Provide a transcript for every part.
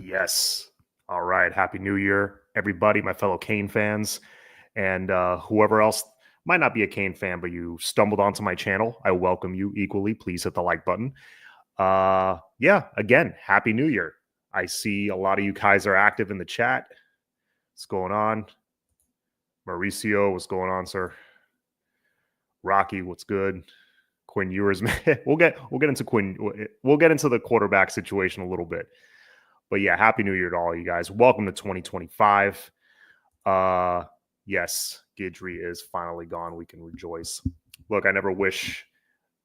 Yes. All right. Happy New Year, everybody, my fellow Kane fans, and whoever else might not be a Kane fan, but you stumbled onto my channel. I welcome you equally. Please hit the like button. Yeah, again, Happy New Year. I see a lot of you guys are active in the chat. What's going on? Mauricio, what's going on, sir? Rocky, what's good? Quinn Ewers, we'll get into Quinn. We'll get into the quarterback situation a little bit. But yeah, Happy New Year to all you guys. Welcome to 2025. Yes, Guidry is finally gone. We can rejoice. Look, I never wish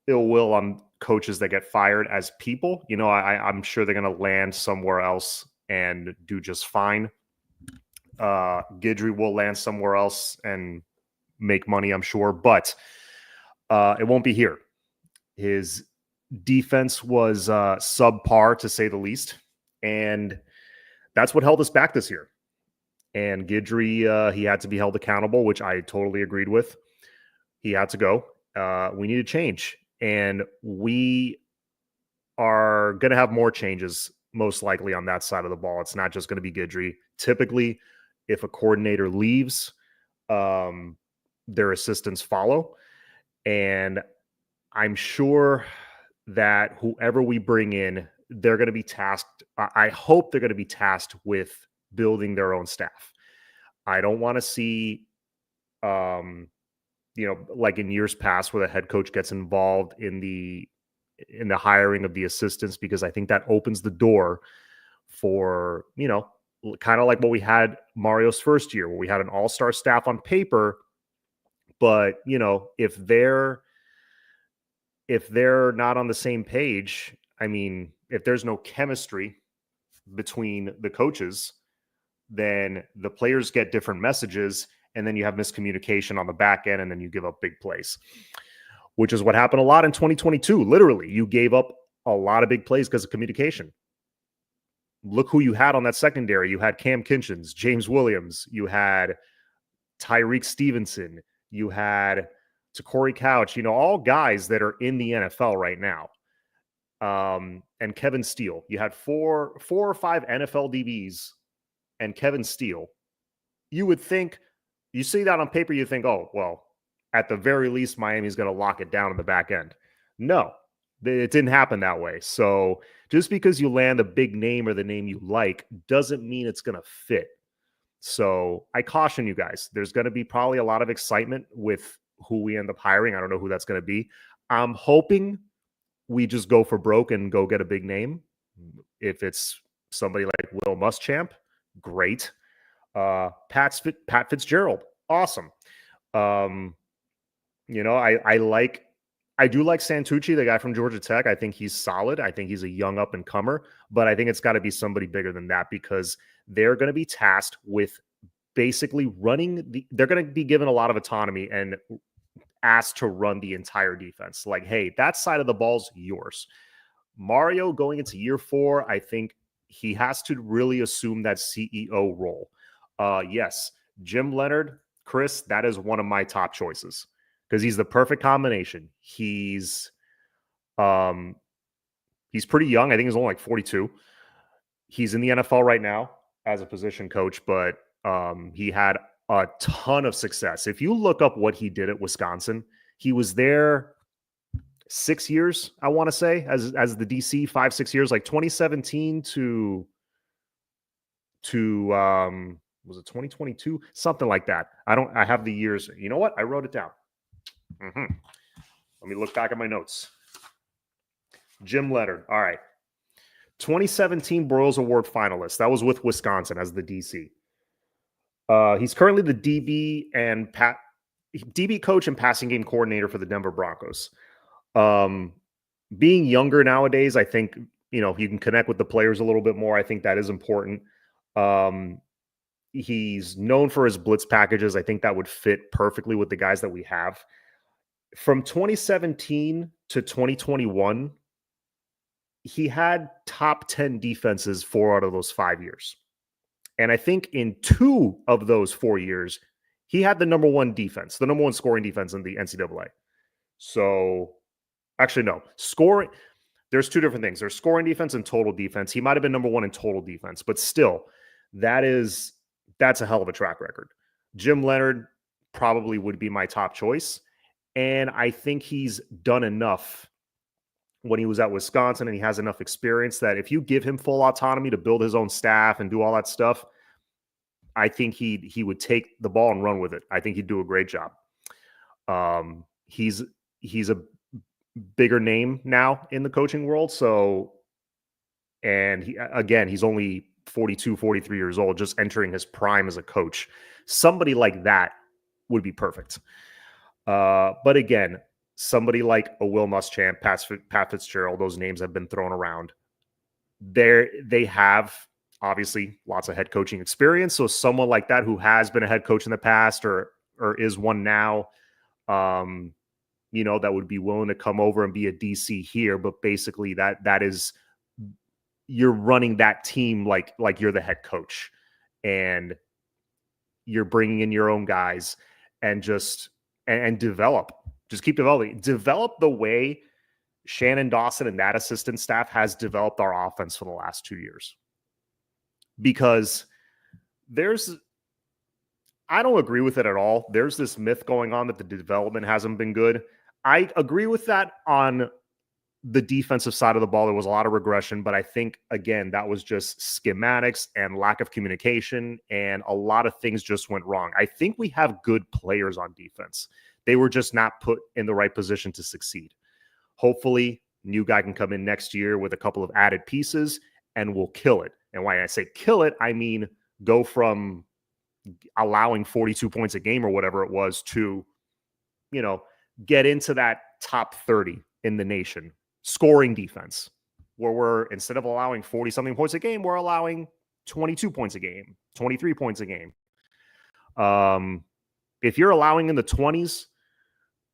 ill will on coaches that get fired as people. You know, I'm sure they're going to land somewhere else and do just fine. Guidry will land somewhere else and make money, I'm sure, but it won't be here. His defense was subpar, to say the least. And that's what held us back this year. And Guidry, he had to be held accountable, which I totally agreed with. He had to go. We need to change. And we are going to have more changes, most likely, on that side of the ball. It's not just going to be Guidry. Typically, if a coordinator leaves, their assistants follow. And I'm sure that whoever we bring in, they're going to be tasked. I hope they're going to be tasked with building their own staff. I don't want to see, like in years past where the head coach gets involved in the hiring of the assistants, because I think that opens the door for, kind of like what we had Mario's first year, where we had an all-star staff on paper, but, if they're not on the same page, I mean, if there's no chemistry between the coaches, then the players get different messages, and then you have miscommunication on the back end, and then you give up big plays, which is what happened a lot in 2022. Literally, you gave up a lot of big plays because of communication. Look who you had on that secondary. You had Cam Kinchins, James Williams. You had Tyreek Stevenson. You had Corey Couch, all guys that are in the NFL right now. And Kevin Steele. You had four or five NFL DBs and Kevin Steele. You would think, you see that on paper, you think, oh, well, at the very least, Miami's going to lock it down in the back end. No, it didn't happen that way. So just because you land a big name or the name you like doesn't mean it's going to fit. So I caution you guys. There's going to be probably a lot of excitement with who we end up hiring. I don't know who that's going to be. I'm hoping we just go for broke and go get a big name. If it's somebody like Will Muschamp, great. Pat Fitzgerald, awesome. I do like Santucci, the guy from Georgia Tech. I think he's solid. I think he's a young up and comer, but I think it's got to be somebody bigger than that, because they're going to be tasked with basically they're going to be given a lot of autonomy and asked to run the entire defense. Like, hey, that side of the ball's yours. Mario going into year 4, I think he has to really assume that CEO role. Yes, Jim Leonhard, Chris, that is one of my top choices, because he's the perfect combination. He's pretty young. I think he's only like 42. He's in the NFL right now as a position coach, but he had a ton of success. If you look up what he did at Wisconsin, he was there 6 years, I want to say, as the DC, 5-6 years, like 2017 to was it 2022? Something like that. I have the years. You know what? I wrote it down. Let me look back at my notes. Jim Leonhard. All right. 2017 Broyles Award finalist. That was with Wisconsin as the DC. He's currently the DB coach and passing game coordinator for the Denver Broncos. Being younger nowadays, I think, you can connect with the players a little bit more. I think that is important. He's known for his blitz packages. I think that would fit perfectly with the guys that we have. From 2017 to 2021, he had top 10 defenses 4 out of those 5 years. And I think in 2 of those 4 years, he had the number 1 defense, the number 1 scoring defense in the NCAA. So, actually, no. there's two different things. There's scoring defense and total defense. He might have been number one in total defense, but still, that's a hell of a track record. Jim Leonhard probably would be my top choice. And I think he's done enough when he was at Wisconsin, and he has enough experience that if you give him full autonomy to build his own staff and do all that stuff, I think he would take the ball and run with it. I think he'd do a great job. He's a bigger name now in the coaching world. So, and he's only 42, 43 years old, just entering his prime as a coach. Somebody like that would be perfect. But again, somebody like a Will Muschamp, Pat Fitzgerald, those names have been thrown around. They have obviously lots of head coaching experience. So someone like that who has been a head coach in the past or is one now, that would be willing to come over and be a DC here. But basically that is, you're running that team like you're the head coach, and you're bringing in your own guys and just keep develop the way Shannon Dawson and that assistant staff has developed our offense for the last 2 years. Because I don't agree with it at all. There's this myth going on that the development hasn't been good. I agree with that on the defensive side of the ball. There was a lot of regression, but I think, again, that was just schematics and lack of communication, and a lot of things just went wrong. I think we have good players on defense. They were just not put in the right position to succeed. Hopefully, new guy can come in next year with a couple of added pieces and we'll kill it. And when I say kill it, I mean go from allowing 42 points a game or whatever it was to, get into that top 30 in the nation scoring defense, where we're, instead of allowing 40 something points a game, we're allowing 22 points a game, 23 points a game. If you're allowing in the 20s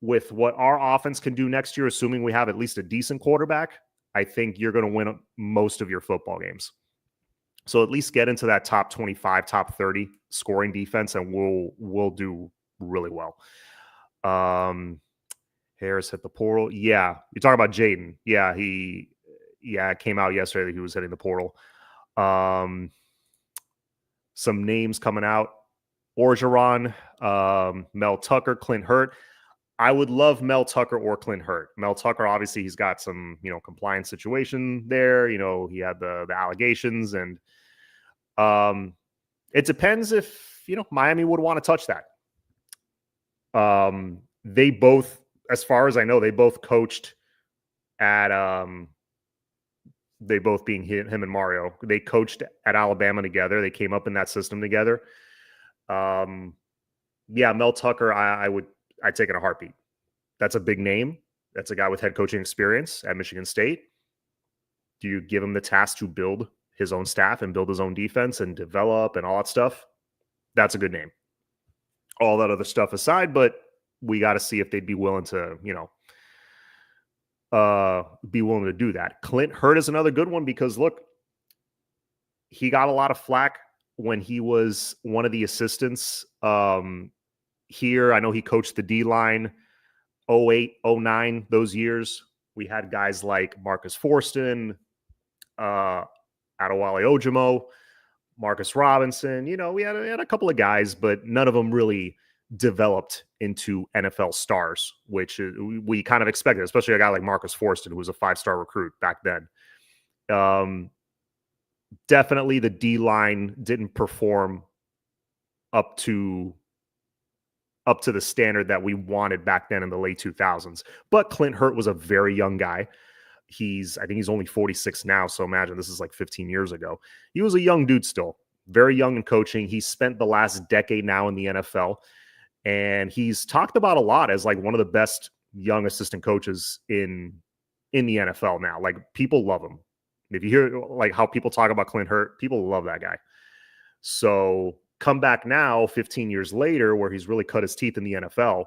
with what our offense can do next year, assuming we have at least a decent quarterback, I think you're going to win most of your football games. So at least get into that top 25, top 30 scoring defense, and we'll do really well. Harris hit the portal. Yeah. You're talking about Jaden. Yeah. It came out yesterday that he was hitting the portal. Some names coming out: Orgeron, Mel Tucker, Clint Hurt. I would love Mel Tucker or Clint Hurt. Mel Tucker, obviously, he's got some, compliance situation there. He had the allegations, and it depends if, Miami would want to touch that. They both, as far as I know, they both coached at, they both being him and Mario, they coached at Alabama together. They came up in that system together. Mel Tucker, I'd take in a heartbeat. That's a big name. That's a guy with head coaching experience at Michigan State. Do you give him the task to build his own staff and build his own defense and develop and all that stuff? That's a good name. All that other stuff aside, but we got to see if they'd be willing to, do that. Clint Hurt is another good one because, look, he got a lot of flack when he was one of the assistants here. I know he coached the D-line 08, 09, those years. We had guys like Marcus Forston, Adewale Ojimo, Marcus Robinson. We had a couple of guys, but none of them really developed into NFL stars, which we kind of expected, especially a guy like Marcus Forston, who was a 5-star recruit back then. Definitely the D-line didn't perform up to the standard that we wanted back then in the late 2000s. But Clint Hurt was a very young guy. I think he's only 46 now, so imagine this is like 15 years ago. He was a young dude still, very young in coaching. He spent the last decade now in the NFL, and he's talked about a lot as like one of the best young assistant coaches in the NFL now. Like, people love him. If you hear like how people talk about Clint Hurt, people love that guy. So come back now 15 years later, where he's really cut his teeth in the NFL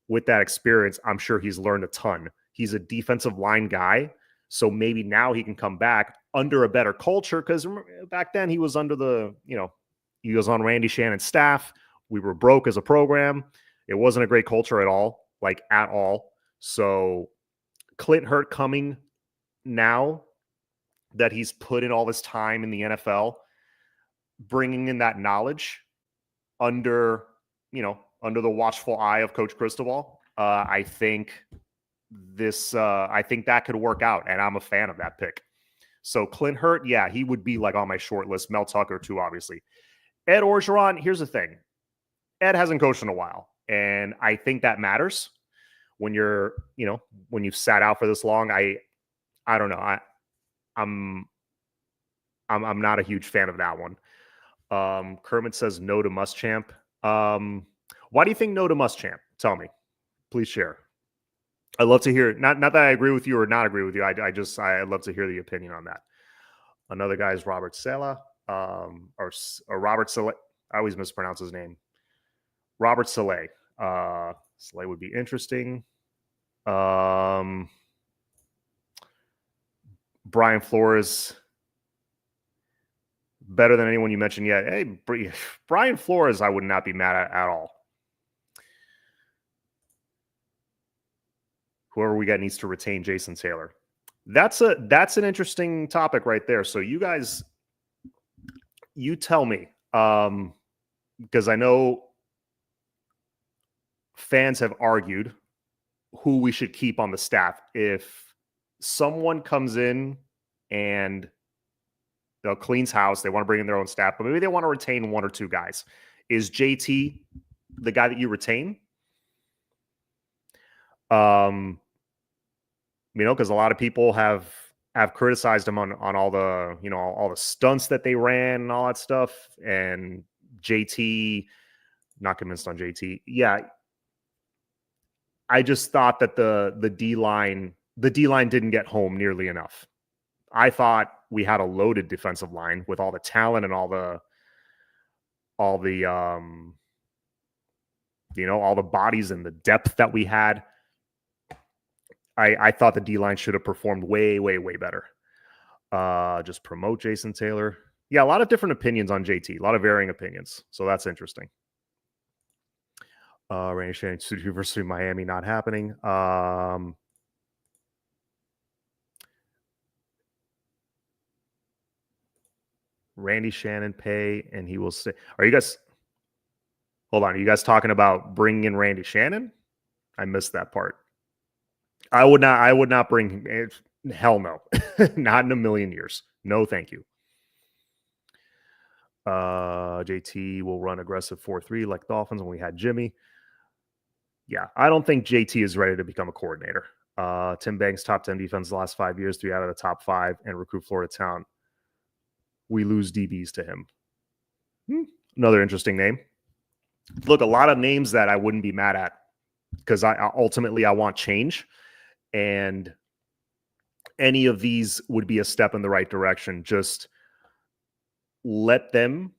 with that experience. I'm sure he's learned a ton. He's a defensive line guy, so maybe now he can come back under a better culture, because back then he was under he was on Randy Shannon's staff. We were broke as a program. It wasn't a great culture at all. So Clint Hurt coming now that he's put in all this time in the NFL, bringing in that knowledge under the watchful eye of Coach Cristobal. I think that could work out, and I'm a fan of that pick. So Clint Hurt, yeah, he would be like on my short list. Mel Tucker too, obviously. Ed Orgeron, here's the thing. Ed hasn't coached in a while, and I think that matters when when you've sat out for this long. I don't know. I'm not a huge fan of that one. Kermit says no to Muschamp. Why do you think no to Muschamp? Tell me. Please share. I'd love to hear. Not that I agree with you or not agree with you. I'd love to hear the opinion on that. Another guy is Robert Sala, or Robert Saleh. I always mispronounce his name. Robert Saleh. Saleh would be interesting. Brian Flores, better than anyone you mentioned yet. Hey, Brian Flores, I would not be mad at all. Whoever we got needs to retain Jason Taylor. That's an interesting topic right there. So you guys, you tell me, because I know fans have argued who we should keep on the staff. If someone comes in and cleans house, they want to bring in their own staff, but maybe they want to retain one or two guys. Is JT the guy that you retain? Because a lot of people have criticized him on all the all the stunts that they ran and all that stuff. And JT, not convinced on JT. Yeah, I just thought that the D line didn't get home nearly enough. I thought we had a loaded defensive line with all the talent and all the bodies and the depth that we had. I thought the D-line should have performed way, way, way better. Just promote Jason Taylor. Yeah, a lot of different opinions on JT. A lot of varying opinions. So that's interesting. Randy Shannon, University of Miami, not happening. Randy Shannon pay, and he will say, are you guys, hold on, are you guys talking about bringing in Randy Shannon? I missed that part. I would not bring him. Hell no. Not in a million years. No, thank you. JT will run aggressive 4-3 like Dolphins when we had Jimmy. Yeah, I don't think JT is ready to become a coordinator. Tim Banks, top 10 defense the last 5 years, 3 out of the top 5, and recruit Florida Town. We lose DBs to him. Another interesting name. Look, a lot of names that I wouldn't be mad at, because I ultimately want change. And any of these would be a step in the right direction. Just let them,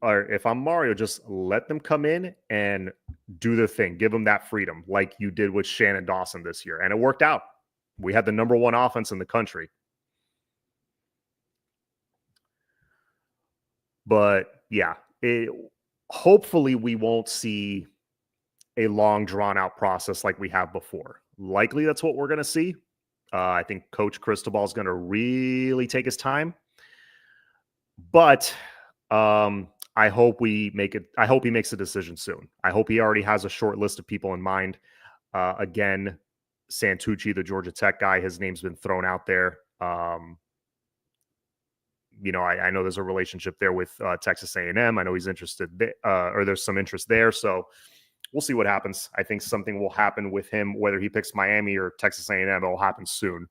or if I'm Mario, just let them come in and do their thing. Give them that freedom like you did with Shannon Dawson this year. And it worked out. We had the number 1 offense in the country. But yeah, hopefully we won't see a long drawn-out process like we have before. Likely that's what we're going to see. I think Coach Cristobal is going to really take his time. But I hope we make it. I hope he makes a decision soon. I hope he already has a short list of people in mind. Again, Santucci, the Georgia Tech guy, his name's been thrown out there. I know there's a relationship there with Texas A&M. I know he's interested, or there's some interest there. So we'll see what happens. I think something will happen with him, whether he picks Miami or Texas A&M. It will happen soon.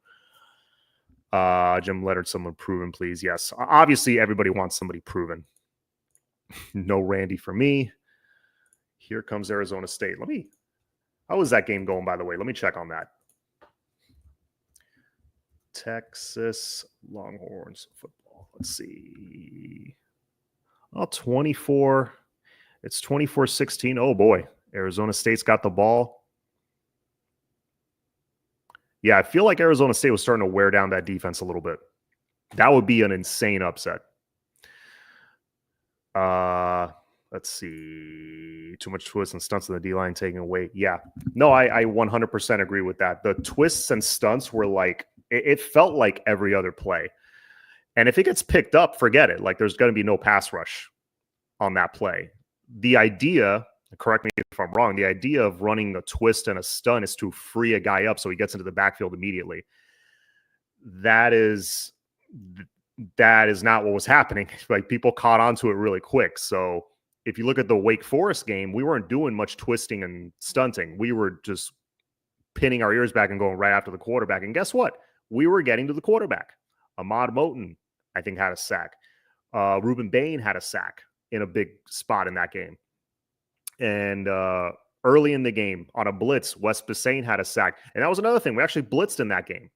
Jim Leonard, someone proven, please. Yes. Obviously, everybody wants somebody proven. No Randy for me. Here comes Arizona State. How is that game going, by the way? Let me check on that. Texas Longhorns football. Let's see. Oh, 24. It's 24-16. Oh, boy. Arizona State's got the ball. Yeah, I feel like Arizona State was starting to wear down that defense a little bit. That would be an insane upset. Let's see. Too much twists and stunts on the D-line taking away. Yeah. No, I 100% agree with that. The twists and stunts were like It felt like every other play. And if it gets picked up, forget it. Like there's going to be no pass rush on that play. The idea, correct me if I'm wrong, the idea of running a twist and a stun is to free a guy up so he gets into the backfield immediately. That is not what was happening. Like people caught on to it really quick. So if you look at the Wake Forest game, we weren't doing much twisting and stunting. We were just pinning our ears back and going right after the quarterback. And guess what? We were getting to the quarterback. Ahmad Moten, I think, had a sack. Ruben Bain had a sack in a big spot in that game. And early in the game, on a blitz, Wes Bassane had a sack. And that was another thing. We actually blitzed in that game.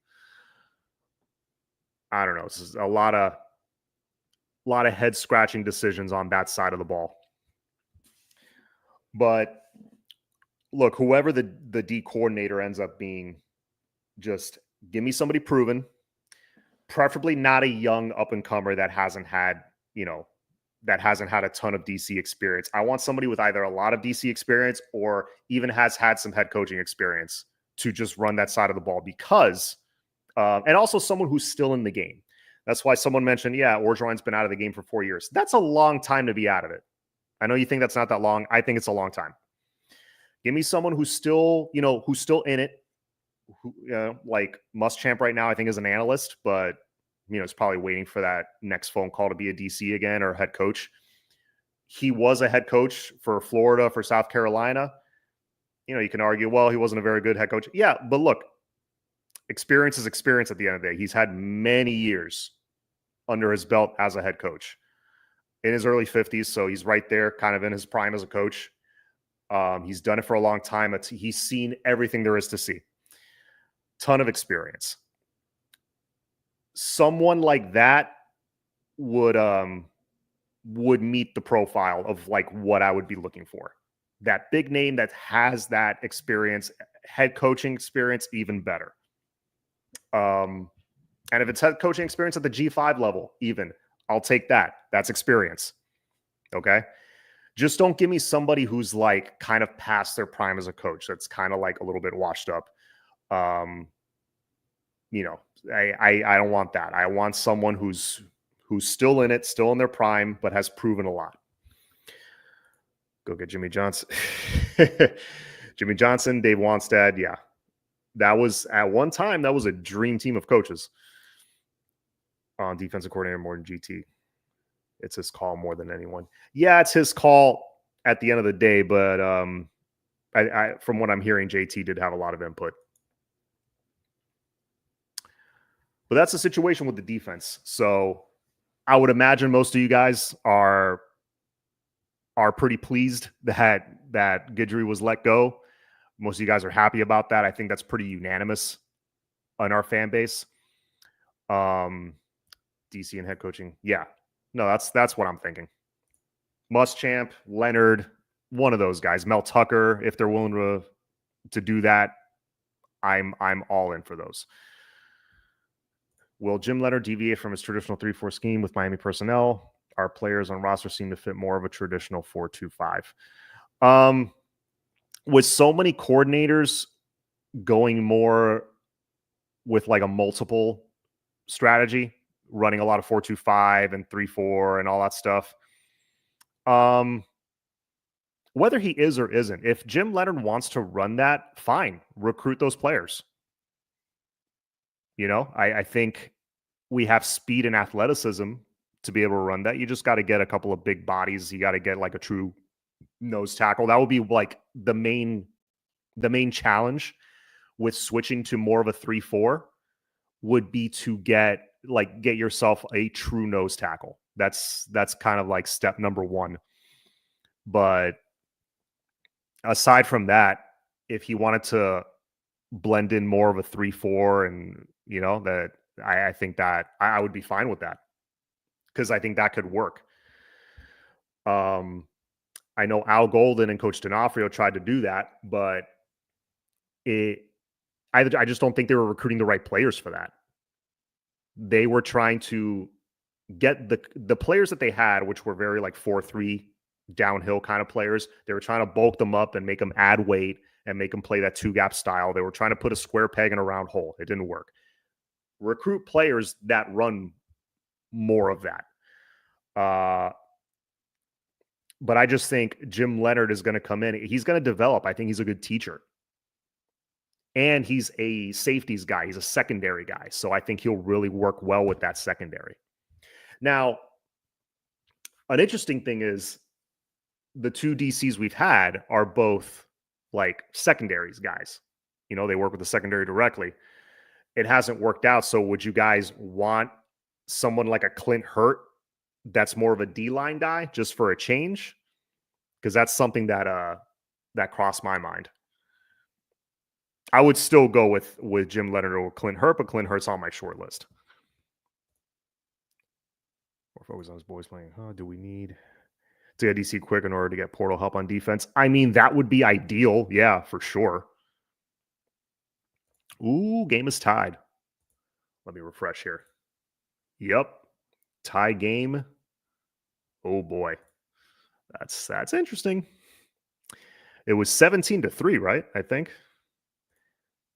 I don't know. This is a lot of head-scratching decisions on that side of the ball. But look, whoever the D coordinator ends up being, just give me somebody proven, preferably not a young up-and-comer that hasn't had a ton of DC experience. I want somebody with either a lot of DC experience or even has had some head coaching experience to just run that side of the ball because, and also someone who's still in the game. That's why someone mentioned, Orgeron's been out of the game for 4 years. That's a long time to be out of it. I know you think that's not that long. I think it's a long time. Give me someone who's still in it. Who, like Muschamp right now, I think is an analyst, but is probably waiting for that next phone call to be a DC again or head coach. He was a head coach for Florida, for South Carolina. You can argue, well, he wasn't a very good head coach. Yeah, but look, experience is experience at the end of the day. He's had many years under his belt as a head coach in his early 50s. So he's right there kind of in his prime as a coach. He's done it for a long time. He's seen everything there is to see. Ton of experience. Someone like that would meet the profile of like what I would be looking for. That big name that has that experience, head coaching experience, even better. And if it's head coaching experience at the G5 level, even, I'll take that. That's experience. Okay. Just don't give me somebody who's like kind of past their prime as a coach. That's kind of like a little bit washed up. I don't want that. I want someone who's still in it, still in their prime, but has proven a lot. Go get Jimmy Johnson. Jimmy Johnson, Dave Wanstad. Yeah. That was at one time, that was a dream team of coaches on defensive coordinator more than GT. It's his call more than anyone. Yeah, it's his call at the end of the day, but I from what I'm hearing, JT did have a lot of input. But that's the situation with the defense. So I would imagine most of you guys are pretty pleased that Guidry was let go. Most of you guys are happy about that. I think that's pretty unanimous on our fan base. DC and head coaching. Yeah. No, that's what I'm thinking. Muschamp, Leonard, one of those guys. Mel Tucker, if they're willing to do that, I'm all in for those. Will Jim Leonard deviate from his traditional 3-4 scheme with Miami personnel? Our players on roster seem to fit more of a traditional 4-2-5. With so many coordinators going more with like a multiple strategy, running a lot of 4-2-5 and 3-4 and all that stuff. Whether he is or isn't, if Jim Leonard wants to run that, fine, recruit those players. I think we have speed and athleticism to be able to run that. You just got to get a couple of big bodies. You got to get like a true nose tackle. That would be like the main challenge with switching to more of a 3-4 would be to get yourself a true nose tackle. That's kind of like step number one. But aside from that, if he wanted to blend in more of a 3-4 and that I think that I would be fine with that because I think that could work. I know Al Golden and Coach D'Onofrio tried to do that, but I just don't think they were recruiting the right players for that. They were trying to get the players that they had, which were very like 4-3 downhill kind of players. They were trying to bulk them up and make them add weight and make them play that 2-gap style. They were trying to put a square peg in a round hole. It didn't work. Recruit players that run more of that. But I just think Jim Leonhard is going to come in. He's going to develop. I think he's a good teacher. And he's a safeties guy. He's a secondary guy. So I think he'll really work well with that secondary. Now, an interesting thing is the two DCs we've had are both like secondaries guys. You know, they work with the secondary directly. It hasn't worked out. So would you guys want someone like a Clint Hurt that's more of a D-line guy just for a change? Because that's something that crossed my mind. I would still go with Jim Leonhard or Clint Hurt, but Clint Hurt's on my short list. Or focus on his boys playing. Do we need to get DC quick in order to get portal help on defense? I mean, that would be ideal. Yeah, for sure. Ooh, game is tied. Let me refresh here. Yep. Tie game. Oh boy. That's interesting. It was 17-3, right? I think.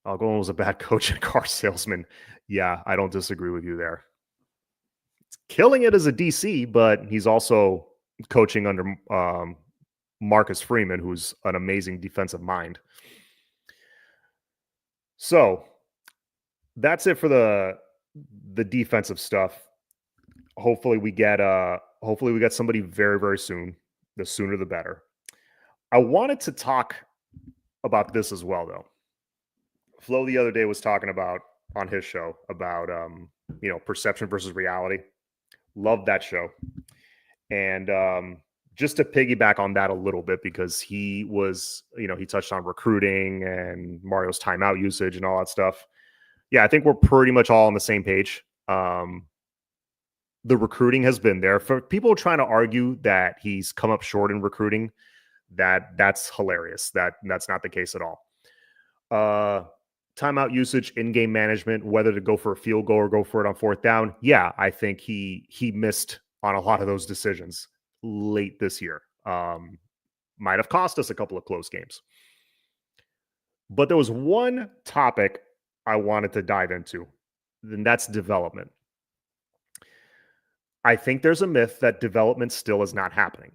Algon was a bad coach and car salesman. Yeah, I don't disagree with you there. It's killing it as a DC, but he's also coaching under Marcus Freeman, who's an amazing defensive mind. So that's it for the defensive stuff. Hopefully we get somebody very, very soon. The sooner the better. I wanted to talk about this as well, though. Flo the other day was talking about on his show about perception versus reality. Loved that show. And just to piggyback on that a little bit, because he was, he touched on recruiting and Mario's timeout usage and all that stuff. Yeah, I think we're pretty much all on the same page. The recruiting has been there. For people trying to argue that he's come up short in recruiting, that's hilarious. That's not the case at all. Timeout usage, in-game management, whether to go for a field goal or go for it on fourth down. Yeah, I think he missed on a lot of those decisions late this year. Might have cost us a couple of close games. But there was one topic I wanted to dive into, and that's development. I think there's a myth that development still is not happening.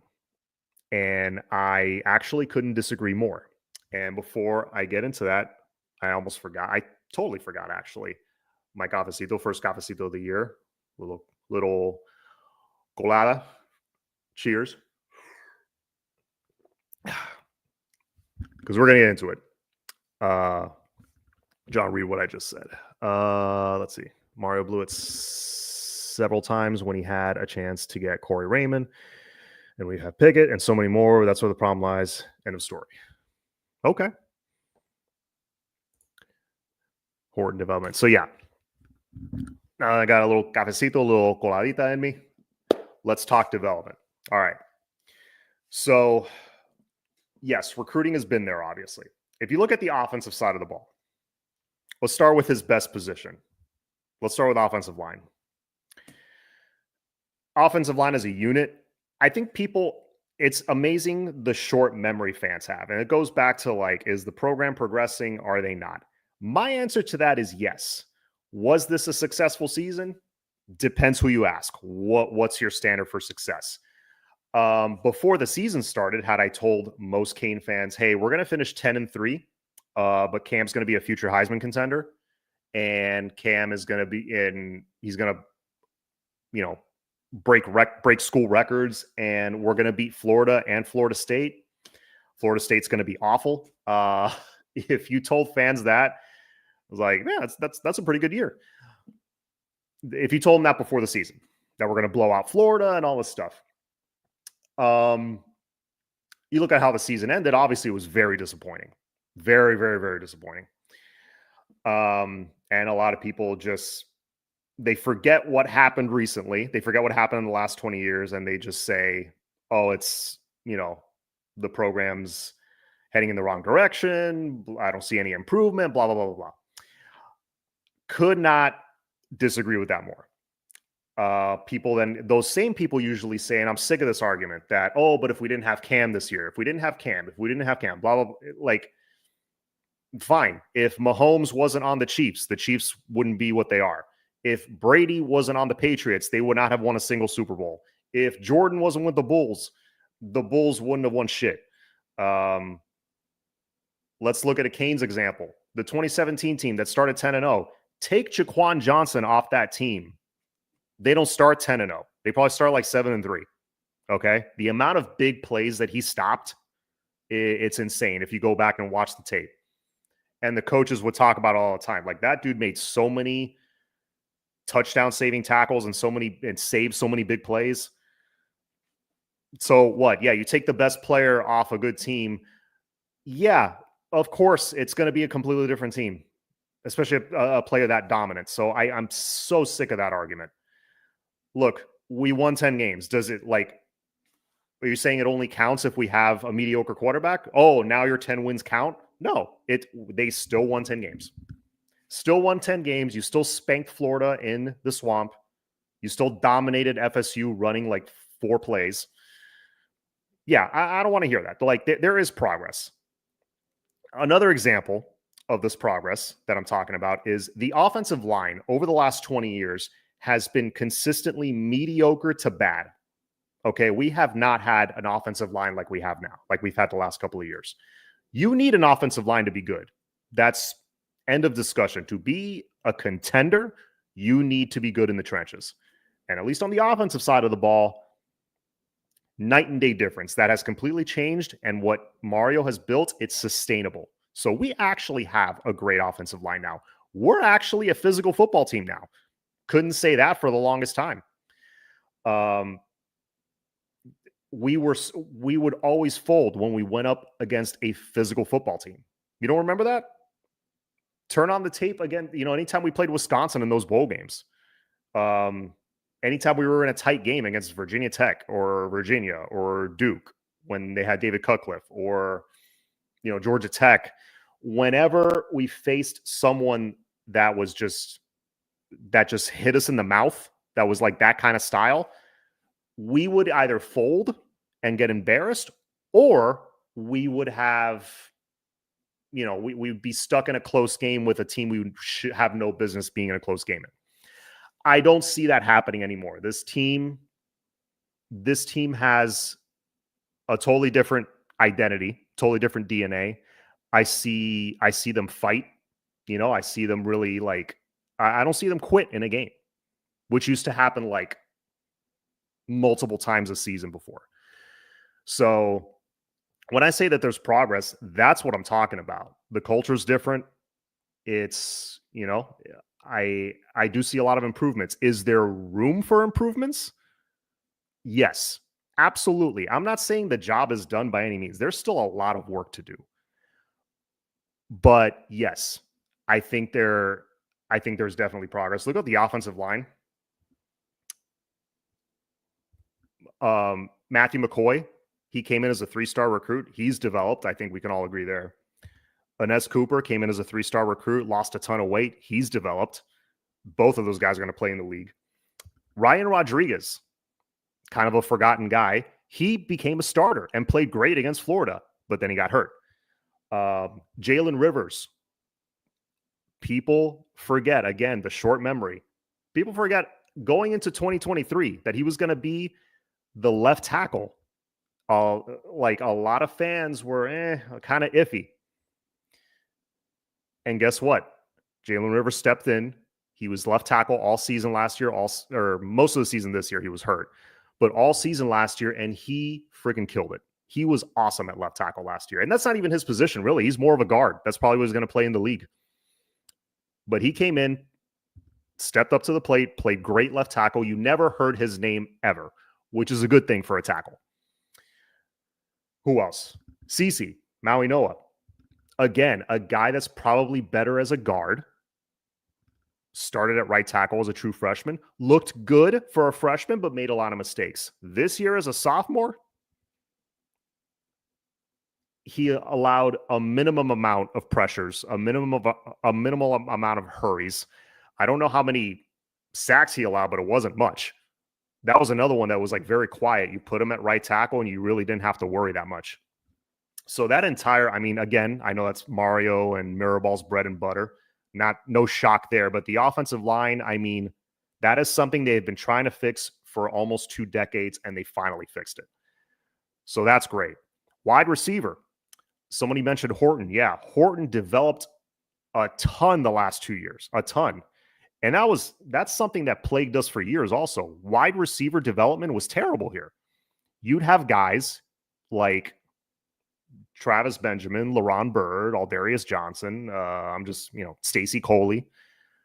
And I actually couldn't disagree more. And before I get into that, I almost forgot. I totally forgot, actually. My cafecito, first cafecito of the year. Little colada. Cheers. Because we're going to get into it. John, read what I just said. Let's see. Mario blew it several times when he had a chance to get Corey Raymond. And we have Pickett and so many more. That's where the problem lies. End of story. Okay. Horton development. So, yeah. I got a little cafecito, a little coladita in me. Let's talk development. All right. So, yes, recruiting has been there, obviously. If you look at the offensive side of the ball, let's start with his best position. Let's start with offensive line. Offensive line as a unit, I think it's amazing the short memory fans have. And it goes back to is the program progressing? Are they not? My answer to that is yes. Was this a successful season? Depends who you ask. What's your standard for success? Before the season started, had I told most Cane fans, hey, we're going to finish 10-3, but Cam's going to be a future Heisman contender, and Cam is going to be he's going to, break school records, and we're going to beat Florida and Florida State. Florida State's going to be awful. If you told fans that, I was like, yeah, that's a pretty good year. If you told them that before the season, that we're going to blow out Florida and all this stuff. You look at how the season ended, obviously it was very disappointing. Very, very, very disappointing. And a lot of people they forget what happened recently. They forget what happened in the last 20 years, and they just say, oh, it's, the program's heading in the wrong direction. I don't see any improvement, blah, blah, blah, blah, blah. Could not disagree with that more. Those same people usually say, and I'm sick of this argument, that, oh, but if we didn't have Cam this year, if we didn't have Cam, blah, blah, blah, fine. If Mahomes wasn't on the Chiefs wouldn't be what they are. If Brady wasn't on the Patriots, they would not have won a single Super Bowl. If Jordan wasn't with the Bulls wouldn't have won shit. Let's look at a Canes example. The 2017 team that started 10-0. Take Jaquan Johnson off that team. They don't start 10-0. They probably start like 7-3. Okay? The amount of big plays that he stopped, it's insane if you go back and watch the tape. And the coaches would talk about it all the time. Like, that dude made so many touchdown saving tackles and saved so many big plays. So what? Yeah, you take the best player off a good team. Yeah, of course, it's going to be a completely different team, especially a player that dominant. So I'm so sick of that argument. Look, we won 10 games. Does it, like, are you saying it only counts if we have a mediocre quarterback? Oh, now your 10 wins count? No, they still won 10 games. Still won 10 games. You still spanked Florida in the swamp. You still dominated FSU running like 4 plays. Yeah, I don't want to hear that. But like, there is progress. Another example of this progress that I'm talking about is the offensive line over the last 20 years has been consistently mediocre to bad. Okay, we have not had an offensive line like we have now, like we've had the last couple of years. You need an offensive line to be good. That's end of discussion. To be a contender, you need to be good in the trenches. And at least on the offensive side of the ball, night and day difference. That has completely changed. And what Mario has built, it's sustainable. So we actually have a great offensive line now. We're actually a physical football team now. Couldn't say that for the longest time. We would always fold when we went up against a physical football team. You don't remember that? Turn on the tape again. You know, anytime we played Wisconsin in those bowl games, anytime we were in a tight game against Virginia Tech or Virginia or Duke when they had David Cutcliffe or, you know, Georgia Tech, whenever we faced someone that just hit us in the mouth, that was like that kind of style, we would either fold and get embarrassed, or we would have, you know, we'd be stuck in a close game with a team we should have no business being in a close game in. I don't see that happening anymore. This team has a totally different identity, totally different DNA. I see them fight. You know, I see them really like, I don't see them quit in a game, which used to happen like multiple times a season before. So when I say that there's progress, that's what I'm talking about. The culture's different. It's, you know, I do see a lot of improvements. Is there room for improvements? Yes, absolutely. I'm not saying the job is done by any means. There's still a lot of work to do. But yes, I think there's definitely progress. Look at the offensive line. Matthew McCoy, he came in as a 3-star recruit. He's developed. I think we can all agree there. Ines Cooper came in as a 3-star recruit, lost a ton of weight. He's developed. Both of those guys are going to play in the league. Ryan Rodriguez, kind of a forgotten guy. He became a starter and played great against Florida, but then he got hurt. Jalen Rivers. People forget, again, the short memory. People forget going into 2023 that he was going to be the left tackle. Like a lot of fans were kind of iffy. And guess what? Jalen Rivers stepped in. He was left tackle all season last year, or most of the season this year. He was hurt, but all season last year, and he freaking killed it. He was awesome at left tackle last year. And that's not even his position, really. He's more of a guard. That's probably what he's going to play in the league. But he came in, stepped up to the plate, played great left tackle. You never heard his name ever, which is a good thing for a tackle. Who else? Cece, Maui Noah. Again, a guy that's probably better as a guard. Started at right tackle as a true freshman. Looked good for a freshman, but made a lot of mistakes. This year as a sophomore, he allowed a minimum amount of pressures, a minimal amount of hurries. I don't know how many sacks he allowed, but it wasn't much. That was another one that was like very quiet. You put him at right tackle and you really didn't have to worry that much. So that entire, I mean, again, I know that's Mario and Miraball's bread and butter, No shock there. But the offensive line, I mean, that is something they've been trying to fix for almost 2 decades, and they finally fixed it. So that's great. Wide receiver. Somebody mentioned Horton. Yeah, Horton developed a ton the last 2 years, a ton. And that's something that plagued us for years also. Wide receiver development was terrible here. You'd have guys like Travis Benjamin, LaRon Bird, Aldarius Johnson, Stacy Coley.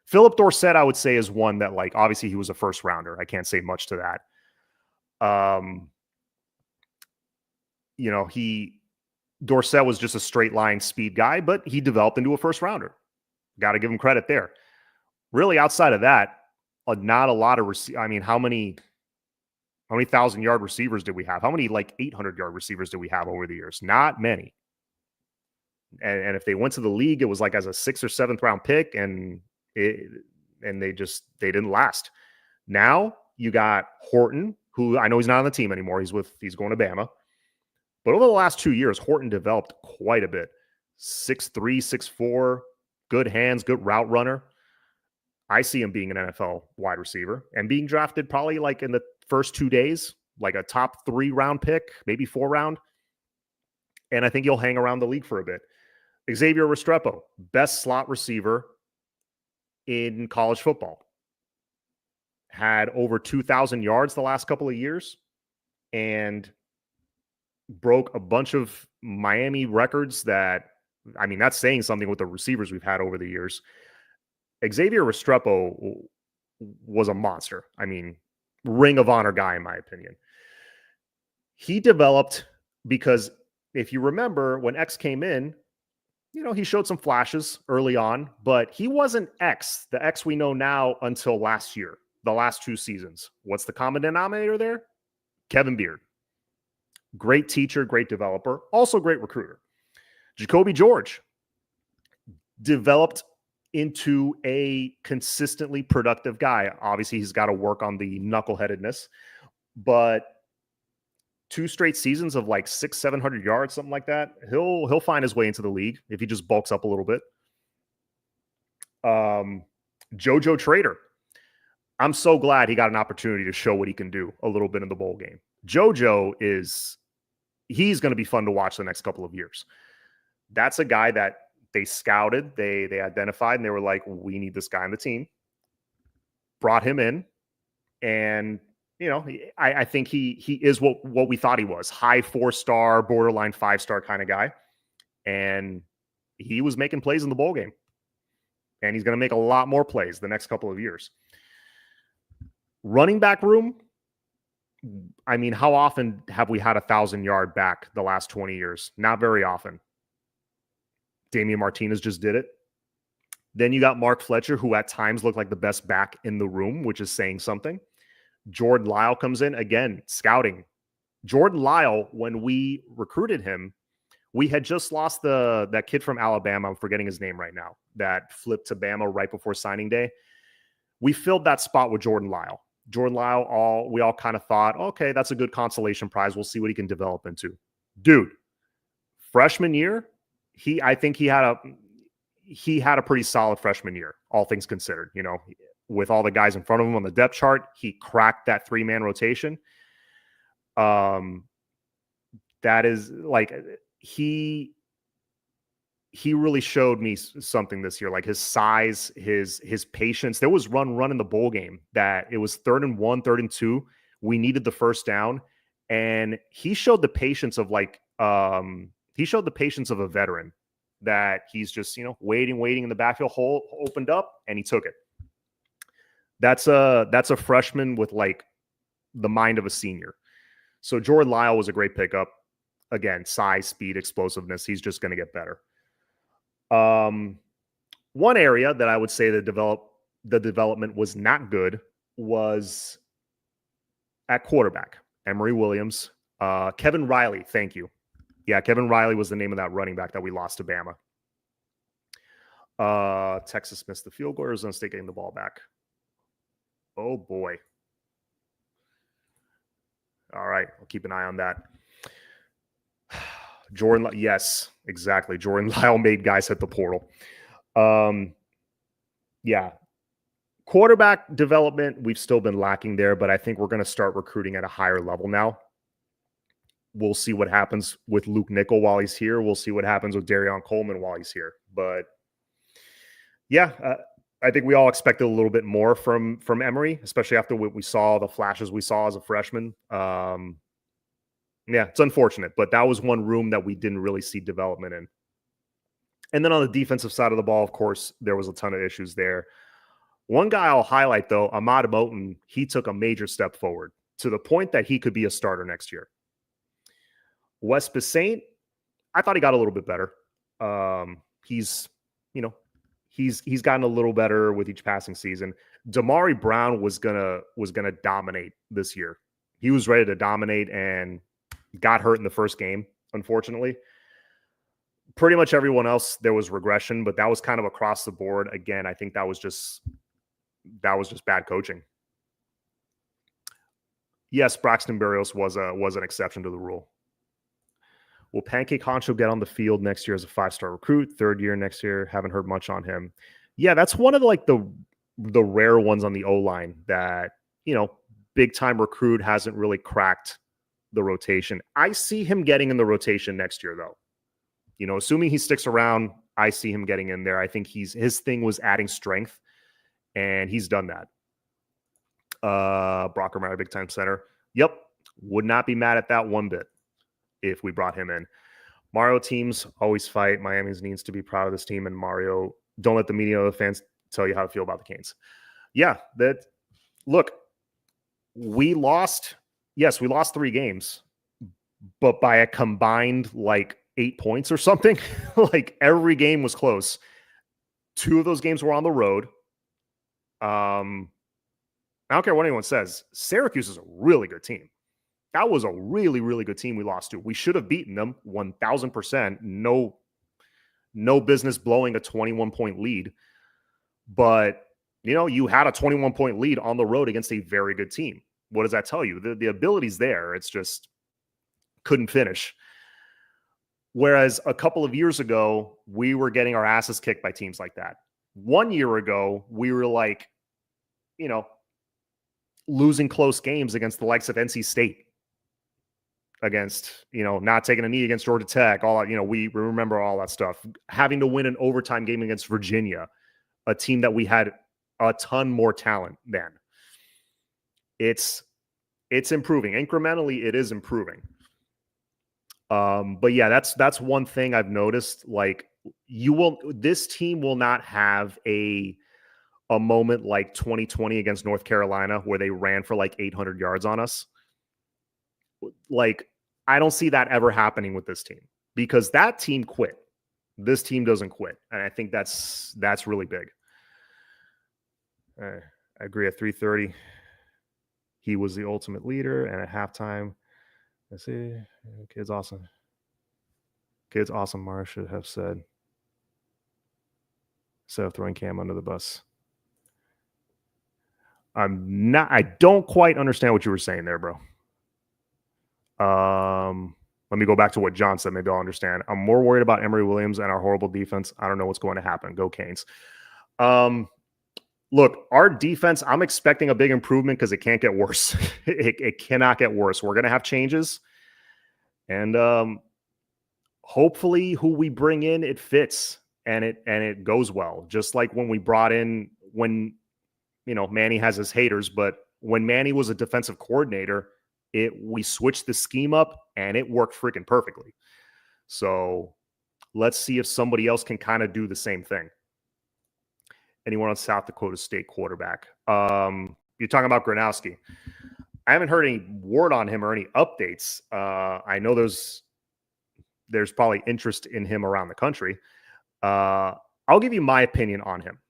Philip Dorsett, I would say, is one that, like, obviously he was a first rounder. I can't say much to that. Dorsett was just a straight line speed guy, but he developed into a first rounder. Got to give him credit there. Really, outside of that, not a lot of how many 1,000-yard receivers did we have? How many 800-yard receivers did we have over the years? Not many. And if they went to the league, it was like as a 6th or 7th round pick, and they didn't last. Now you got Horton, who I know he's not on the team anymore. He's going to Bama. But over the last 2 years, Horton developed quite a bit. 6'3", 6'4", good hands, good route runner. I see him being an NFL wide receiver and being drafted probably like in the first 2 days, like a top 3 round pick, maybe 4 round. And I think he'll hang around the league for a bit. Xavier Restrepo, best slot receiver in college football. Had over 2,000 yards the last couple of years and broke a bunch of Miami records that's saying something with the receivers we've had over the years. Xavier Restrepo was a monster. Ring of honor guy, in my opinion. He developed because if you remember when X came in, he showed some flashes early on, but he wasn't the X we know now until last year, the last 2 seasons. What's the common denominator there? Kevin Beard. Great teacher, great developer, also great recruiter. Jacoby George developed into a consistently productive guy. Obviously, he's got to work on the knuckleheadedness, but 2 straight seasons of 600-700 yards, something like that. He'll find his way into the league if he just bulks up a little bit. JoJo Trader. I'm so glad he got an opportunity to show what he can do a little bit in the bowl game. JoJo he's going to be fun to watch the next couple of years. That's a guy that they scouted, they identified, and they were like, we need this guy on the team. Brought him in, and I think he is what we thought he was. High 4-star, borderline 5-star kind of guy. And he was making plays in the bowl game. And he's going to make a lot more plays the next couple of years. Running back room. How often have we had a 1,000-yard back the last 20 years? Not very often. Damian Martinez just did it. Then you got Mark Fletcher, who at times looked like the best back in the room, which is saying something. Jordan Lyle comes in, again, scouting. Jordan Lyle, when we recruited him, we had just lost that kid from Alabama. I'm forgetting his name right now, that flipped to Bama right before signing day. We filled that spot with Jordan Lyle. Jordan Lyle, we all kind of thought, okay, that's a good consolation prize. We'll see what he can develop into. Dude, freshman year, I think he had a pretty solid freshman year, all things considered. With all the guys in front of him on the depth chart, he cracked that 3-man rotation. That is he really showed me something this year, like his size, his patience. There was run in the bowl game that it was 3rd and 1, 3rd and 2. We needed the first down, and he showed the patience of a veteran, that he's just waiting in the backfield, hole opened up, and he took it. That's a freshman with the mind of a senior. So Jordan Lyle was a great pickup. Again, size, speed, explosiveness. He's just going to get better. One area that I would say the development was not good was at quarterback. Emory Williams, Kevin Riley. Thank you. Yeah, Kevin Riley was the name of that running back that we lost to Bama. Texas missed the field goal. Arizona State getting the ball back. Oh boy. All right, I'll keep an eye on that. Yes, exactly. Jordan Lyle made guys hit the portal. Yeah. Quarterback development, we've still been lacking there, but I think we're going to start recruiting at a higher level now. We'll see what happens with Luke Nickel while he's here. We'll see what happens with Darion Coleman while he's here. But yeah, I think we all expected a little bit more from Emory, especially after what we saw, the flashes we saw as a freshman. Yeah, it's unfortunate, but that was one room that we didn't really see development in. And then on the defensive side of the ball, of course, there was a ton of issues there. One guy I'll highlight, though, Ahmad Moten, he took a major step forward to the point that he could be a starter next year. Wes Besaint, I thought he got a little bit better. He's gotten a little better with each passing season. Damari Brown was gonna dominate this year. He was ready to dominate and got hurt in the first game, unfortunately. Pretty much everyone else, there was regression, but that was kind of across the board. Again, I think that was just bad coaching. Yes, Braxton Berrios was an exception to the rule. Will Pancake Honcho get on the field next year as a 5-star recruit? Third year next year. Haven't heard much on him. Yeah, that's one of the rare ones on the O-line that, big time recruit hasn't really cracked the rotation. I see him getting in the rotation next year, though. Assuming he sticks around, I see him getting in there. I think his thing was adding strength, and he's done that. Brock Romero, big time center. Yep, would not be mad at that one bit if we brought him in. Mario teams always fight. Miami's needs to be proud of this team, and Mario, don't let the media or the fans tell you how to feel about the Canes. Yeah, look, we lost 3 games, but by a combined 8 points or something. Every game was close. 2 of those games were on the road. I don't care what anyone says. Syracuse is a really good team. That was a really, really good team we lost to. We should have beaten them 1,000%. No business blowing a 21-point lead. But, you had a 21-point lead on the road against a very good team. What does that tell you? The ability's there. It's just couldn't finish. Whereas a couple of years ago, we were getting our asses kicked by teams like that. 1 year ago, we were losing close games against the likes of NC State, against, not taking a knee against Georgia Tech, all that, we remember all that stuff. Having to win an overtime game against Virginia, a team that we had a ton more talent than. It's improving. Incrementally, it is improving. But yeah, that's one thing I've noticed. This team will not have a moment like 2020 against North Carolina where they ran for 800 yards on us. I don't see that ever happening with this team because that team quit. This team doesn't quit. And I think that's really big. I agree at 3:30. He was the ultimate leader, and at halftime, I see. Kid's awesome. Mara should have said, instead of throwing Cam under the bus. I don't quite understand what you were saying there, bro. Let me go back to what John said. Maybe I'll understand. I'm more worried about Emory Williams and our horrible defense. I don't know what's going to happen. Go Canes. Look, our defense, I'm expecting a big improvement because it can't get worse. It cannot get worse. We're going to have changes. And hopefully who we bring in, it fits and it goes well. Just like when we brought in, Manny has his haters, but when Manny was a defensive coordinator, we switched the scheme up and it worked freaking perfectly. So let's see if somebody else can kind of do the same thing. Anyone on South Dakota State quarterback? You're talking about Gronowski. I haven't heard any word on him or any updates. I know there's probably interest in him around the country. I'll give you my opinion on him.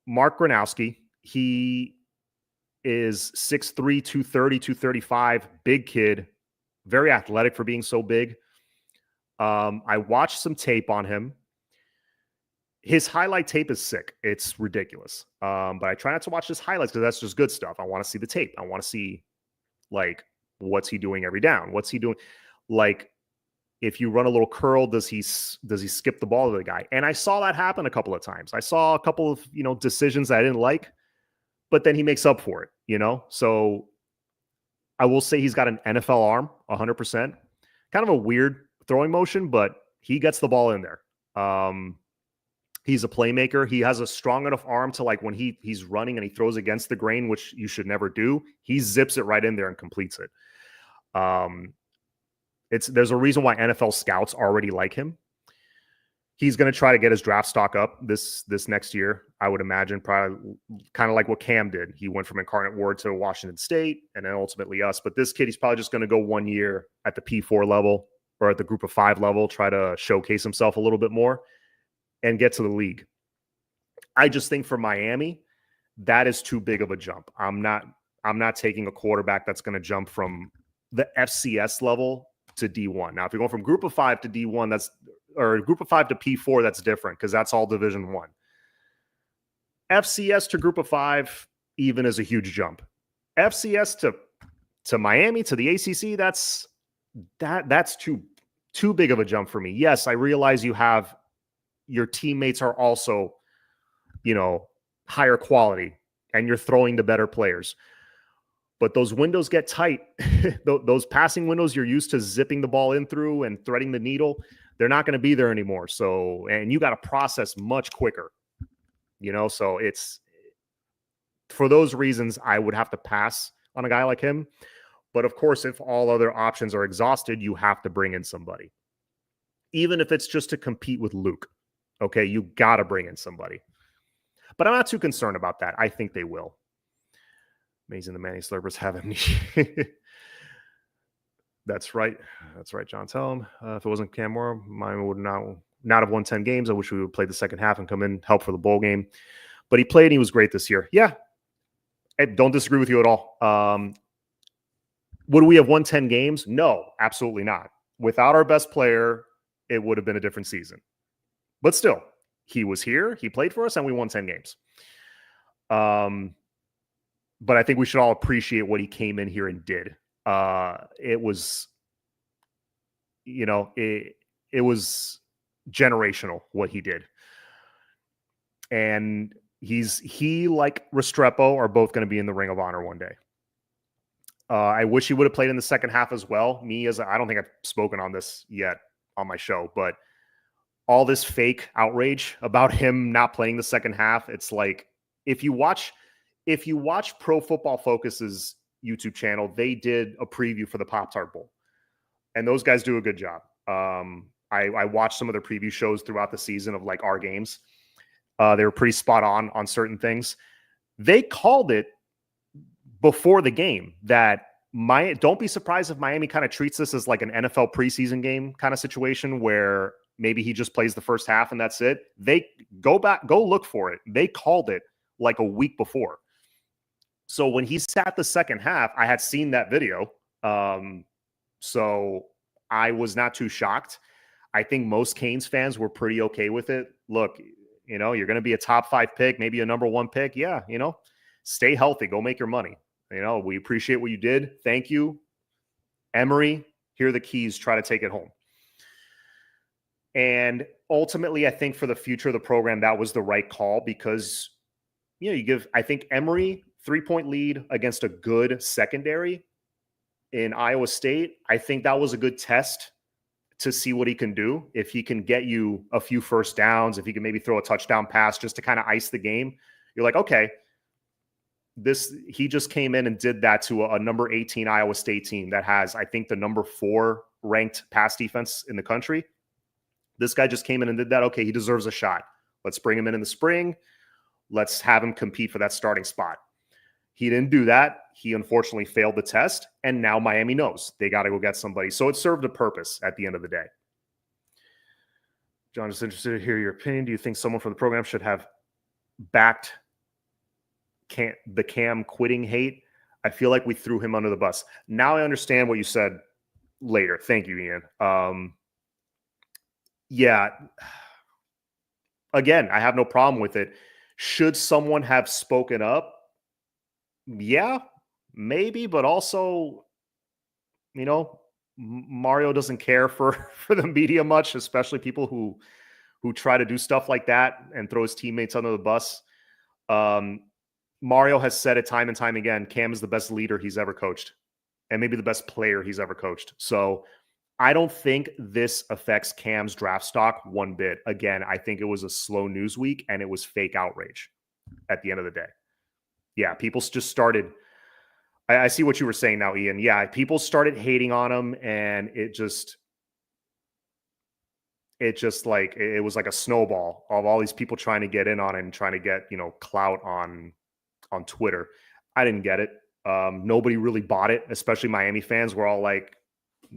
Mark Gronowski, he is 6'3", 230, 235, big kid, very athletic for being so big. I watched some tape on him. His highlight tape is sick. It's ridiculous. But I try not to watch his highlights because that's just good stuff. I want to see the tape. I want to see, what's he doing every down? What's he doing? If you run a little curl, does he skip the ball to the guy? And I saw that happen a couple of times. I saw a couple of, decisions that I didn't like, but then he makes up for it, So I will say he's got an NFL arm, 100%. Kind of a weird throwing motion, but he gets the ball in there. He's a playmaker. He has a strong enough arm to, like, when he's running and he throws against the grain, which you should never do, he zips it right in there and completes it. There's a reason why NFL scouts already like him. He's going to try to get his draft stock up this next year, I would imagine, probably kind of like what Cam did. He went from Incarnate Word to Washington State and then ultimately us. But this kid, he's probably just going to go 1 year at the P4 level or at the Group of 5 level, try to showcase himself a little bit more and get to the league. I just think for Miami, that is too big of a jump. I'm not taking a quarterback that's going to jump from the FCS level to D1. Now, if you're going from Group of 5 to D1, or Group of 5 to P4, that's different because that's all Division 1. FCS to Group of 5 even is a huge jump. FCS to Miami to the ACC, that's too big of a jump for me. Yes, I realize your teammates are also, higher quality and you're throwing to better players. But those windows get tight. Those passing windows you're used to zipping the ball in through and threading the needle, they're not going to be there anymore. So, and you got to process much quicker, so it's for those reasons, I would have to pass on a guy like him. But of course, if all other options are exhausted, you have to bring in somebody, even if it's just to compete with Luke. Okay. You got to bring in somebody, but I'm not too concerned about that. I think they will. Amazing the Manny Slurpers have amnesia. That's right. That's right, John. Tell him if it wasn't Cam Moore, mine would not have won 10 games. I wish we would play the second half and come in, help for the bowl game. But he played and he was great this year. Yeah. I don't disagree with you at all. Would we have won 10 games? No, absolutely not. Without our best player, it would have been a different season. But still, he was here, he played for us, and we won 10 games. But I think we should all appreciate what he came in here and did. It was, it was generational what he did. And he like Restrepo are both going to be in the Ring of Honor one day. I wish he would have played in the second half as well. I don't think I've spoken on this yet on my show, but all this fake outrage about him not playing the second half, it's like, if you watch Pro Football Focus's YouTube channel, they did a preview for the Pop-Tart Bowl. And those guys do a good job. I watched some of their preview shows throughout the season of like our games. They were pretty spot on certain things. They called it before the game that don't be surprised if Miami kind of treats this as like an NFL preseason game kind of situation where maybe he just plays the first half and that's it. They go look for it. They called it like a week before. So when he sat the second half, I had seen that video. So I was not too shocked. I think most Canes fans were pretty okay with it. Look, you're going to be a top 5 pick, maybe a number 1 pick. Yeah. Stay healthy, go make your money. We appreciate what you did. Thank you. Emory, here are the keys. Try to take it home. And ultimately, I think for the future of the program, that was the right call because, you give, I think, Emory 3-point lead against a good secondary in Iowa State. I think that was a good test to see what he can do. If he can get you a few first downs, if he can maybe throw a touchdown pass just to kind of ice the game, you're like, okay, he just came in and did that to a number 18 Iowa State team that has, I think, the number 4 ranked pass defense in the country. This guy just came in and did that. Okay, he deserves a shot. Let's bring him in the spring. Let's have him compete for that starting spot. He didn't do that. He unfortunately failed the test, and now Miami knows they got to go get somebody. So it served a purpose at the end of the day. John, just interested to hear your opinion. Do you think someone from the program should have backed the Cam quitting hate? I feel like we threw him under the bus. Now I understand what you said later. Thank you, Ian. Yeah. Again, I have no problem with it. Should someone have spoken up? Yeah, maybe, but also, Mario doesn't care for the media much, especially people who try to do stuff like that and throw his teammates under the bus. Mario has said it time and time again, Cam is the best leader he's ever coached and maybe the best player he's ever coached. So I don't think this affects Cam's draft stock one bit. Again, I think it was a slow news week and it was fake outrage at the end of the day. Yeah, people just started. I see what you were saying now, Ian. Yeah, people started hating on him and it just like it was like a snowball of all these people trying to get in on it and trying to get, clout on Twitter. I didn't get it. Nobody really bought it, especially Miami fans were all like,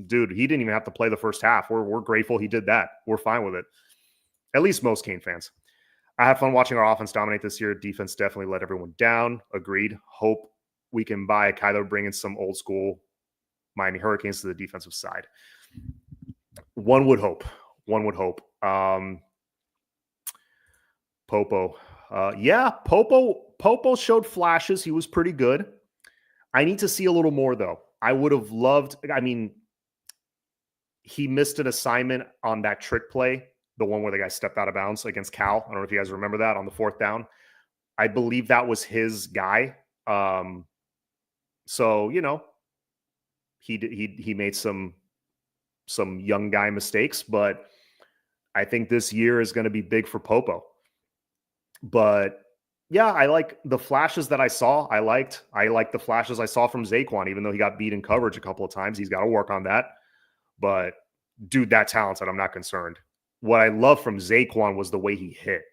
dude, he didn't even have to play the first half. We're grateful he did that. We're fine with it. At least most Cane fans. I have fun watching our offense dominate this year. Defense definitely let everyone down. Agreed. Hope we can buy Kyler, bring in some old school Miami Hurricanes to the defensive side. One would hope. Popo. Popo showed flashes. He was pretty good. I need to see a little more, though. I would have loved, he missed an assignment on that trick play, the one where the guy stepped out of bounds against Cal. I don't know if you guys remember that on the 4th down. I believe that was his guy. So, he made some young guy mistakes, but I think this year is going to be big for Popo. But yeah, I like the flashes that I saw. I like the flashes I saw from Zaquan, even though he got beat in coverage a couple of times. He's got to work on that. But dude, that talented, I'm not concerned. What I love from Zaquan was the way he hit.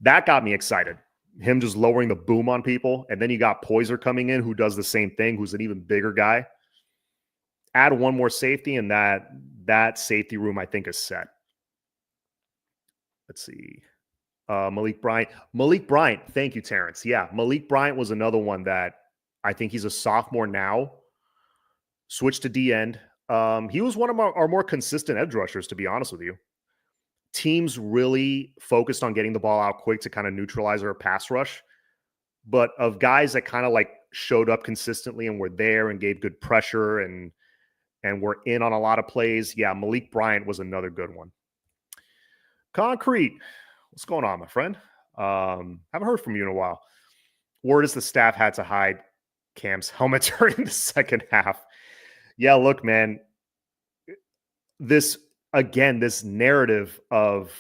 That got me excited. Him just lowering the boom on people. And then you got Poiser coming in who does the same thing, who's an even bigger guy. Add one more safety, and that safety room, I think, is set. Let's see. Malik Bryant. Thank you, Terrence. Yeah, Malik Bryant was another one that I think he's a sophomore now. Switched to D end. He was one of our more consistent edge rushers, to be honest with you. Teams really focused on getting the ball out quick to kind of neutralize our pass rush. But of guys that kind of like showed up consistently and were there and gave good pressure and were in on a lot of plays, yeah, Malik Bryant was another good one. Concrete. What's going on, my friend? Haven't heard from you in a while. Word is the staff had to hide Cam's helmet during the second half. Yeah, look, man. This narrative of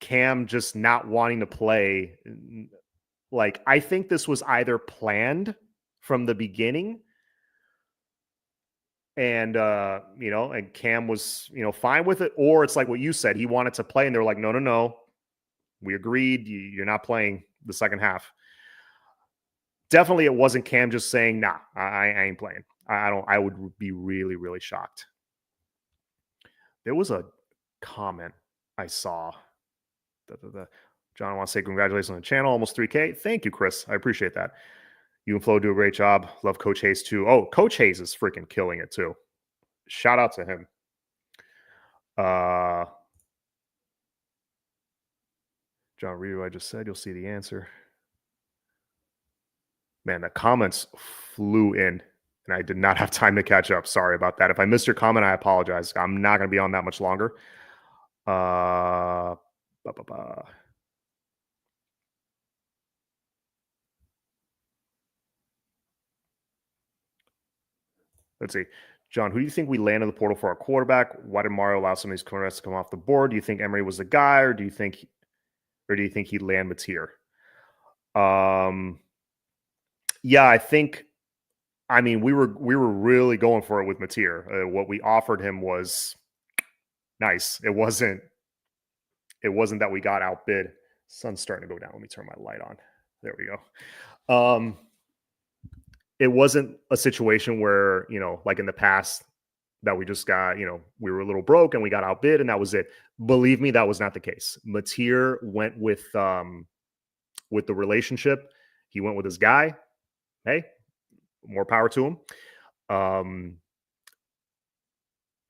Cam just not wanting to play, like, I think this was either planned from the beginning and and Cam was, fine with it, or it's like what you said, he wanted to play and they're like, no, we agreed, you're not playing the second half. Definitely it wasn't Cam just saying, nah, I ain't playing. I would be really, really shocked. There was a comment I saw. John, I want to say congratulations on the channel, almost 3K. Thank you, Chris. I appreciate that. You and Flo do a great job. Love Coach Hayes too. Oh, Coach Hayes is freaking killing it too. Shout out to him. John, read what I just said. You'll see the answer. Man, the comments flew in, and I did not have time to catch up. Sorry about that. If I missed your comment, I apologize. I'm not going to be on that much longer. Let's see. John, who do you think we landed the portal for our quarterback? Why did Mario allow some of these cornerbacks to come off the board? Do you think Emery was the guy, or do you think he'd land Mateer? Yeah, I think. I mean, we were really going for it with Mateer. What we offered him was nice. It wasn't that we got outbid. Sun's starting to go down. Let me turn my light on. There we go. It wasn't a situation where, like in the past that we just got, we were a little broke and we got outbid and that was it. Believe me, that was not the case. Mateer went with the relationship. He went with his guy. Hey, more power to him.